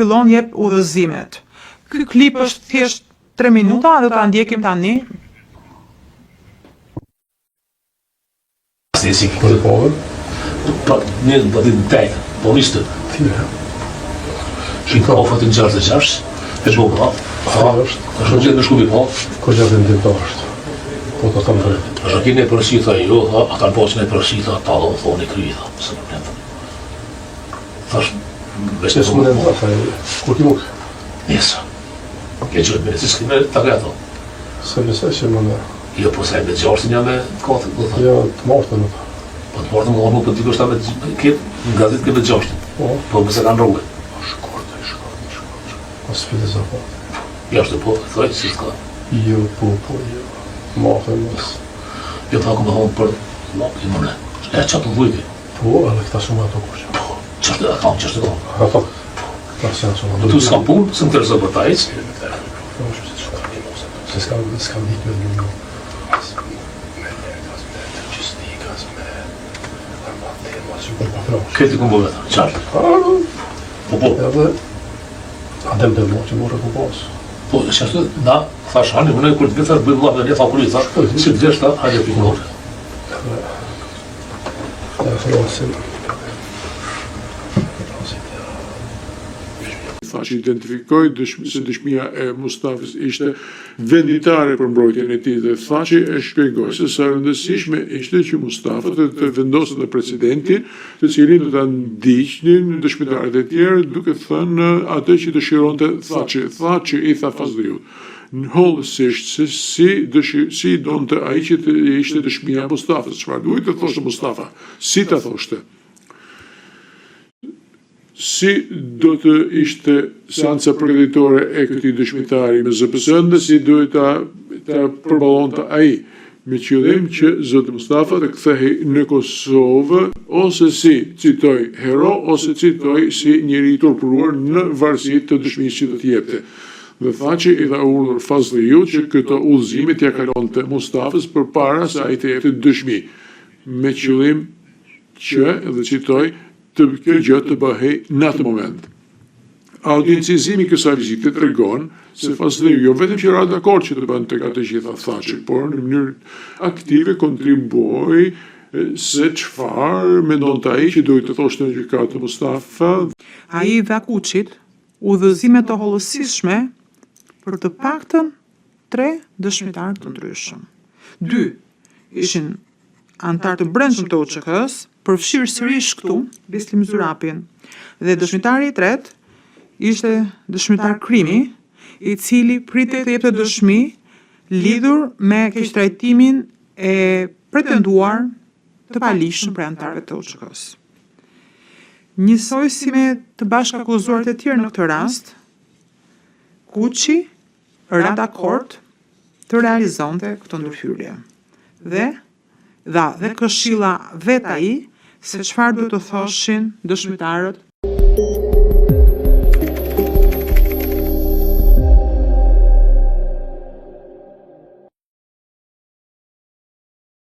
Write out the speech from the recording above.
Fillon jep udhëzimet. Ky klip është thjesht 3 minuta dhe ta ndjekim tani. Stesi për povën. Ne do të ndaj, po listë. Shikoj ofat në 66, e bëva. Është gjë në shkupi po. Ko gjatë në të është. Po të kam drejt. Është kene përësita jo, ata në poqën e përësita, ta do thoni kryta, së në problem. Thash, Që së më në nda, kur ti muk? Nesa. Ke gjërët me nësë s'kime të greto. Se nëse që më në... Jo, po se me gjashtin ja me katër, do thë. Jo, të martën në ta. Po të martën më për t'i kështë ta me në gazit ke me gjashtin. Po më se kanë rrugë. Shkorte. Pas filiza po. Jashtë po, thaj, si s'ka. Jo. Martën mësë. Jo, ta ku më thonë për... i mërne. E qatë të dhujti. Po, edhe këta shumë ato kushë. Qështë e kam, qështë e kam. Ato, këta se janë shumë. Tu s'kam punë, së më të rëzë për ta ecë. Se s'kam ditë me një. Këti këmë bëve ta, qartë. Po. Edhe, adem të më që morë ku pasë. Po, qështë na, thash, hani, më në kur të vjetër, bëjmë lafë dhe një tha kurit, thash, si të vjesh ta, hajde për kërë. Edhe, frasin. Thash, identifikoj se dëshmia e Mustafës ishte venditare për mbrojtjen e tij dhe thash e shpjegoj se sa rëndësishme ishte që Mustafa të vendoset në precedentin, të cilin do ta ndiqnin dëshmitarët e tjerë, duke thënë atë që dëshironte Thaçi i tha Fazliut në hollësisht se si donte ai që të ishte dëshmia e Mustafës. Çfarë duhet të thoshte Mustafa? Si ta thoshte? Si do të ishte seanca përgatitore e këtij dëshmitari me ZPS-n dhe si duhet ta përballonte ai me qëllim që zoti Mustafa të kthehej në Kosovë ose si citoj hero ose citoj si njeri i turpuruar në varësi të dëshmisë që do të jepte. Dhe Thaçi i dha urdhër Fazliut që këto udhëzime t'ia kalonte Mustafës përpara se ai të jepte dëshmi, me qëllim që, dhe citoj, kjo gjë të bëhej në atë moment. Audiencizimi kësaj vizite tregon se Fazliu jo vetëm që ra dakord që të bënte atë që tha Thaçi, por në mënyrë aktive kontribui se çfarë mendonte ai që duhet të thoshte në gjykatë Mustafa. Ai dha Kuçit udhëzime të hollësishme për të paktën 3 dëshmitarë të ndryshëm. 2 ishin antar të brendshëm të UÇK-s, përfshirë sërish këtu Bislim Zyrapin. Dhe dëshmitari i tretë ishte dëshmitar Krimi, i cili pritet të jepte dëshmi lidhur me keqtrajtimin e pretenduar të palishëm për antarëve të UÇK-s. Njësoj si me të bashkëakuzuarit e tjerë në këtë rast, Kuçi ra dakord të realizonte këtë ndërhyrje. Dhe këshilla vet ai se çfarë duhet të thoshin dëshmitarët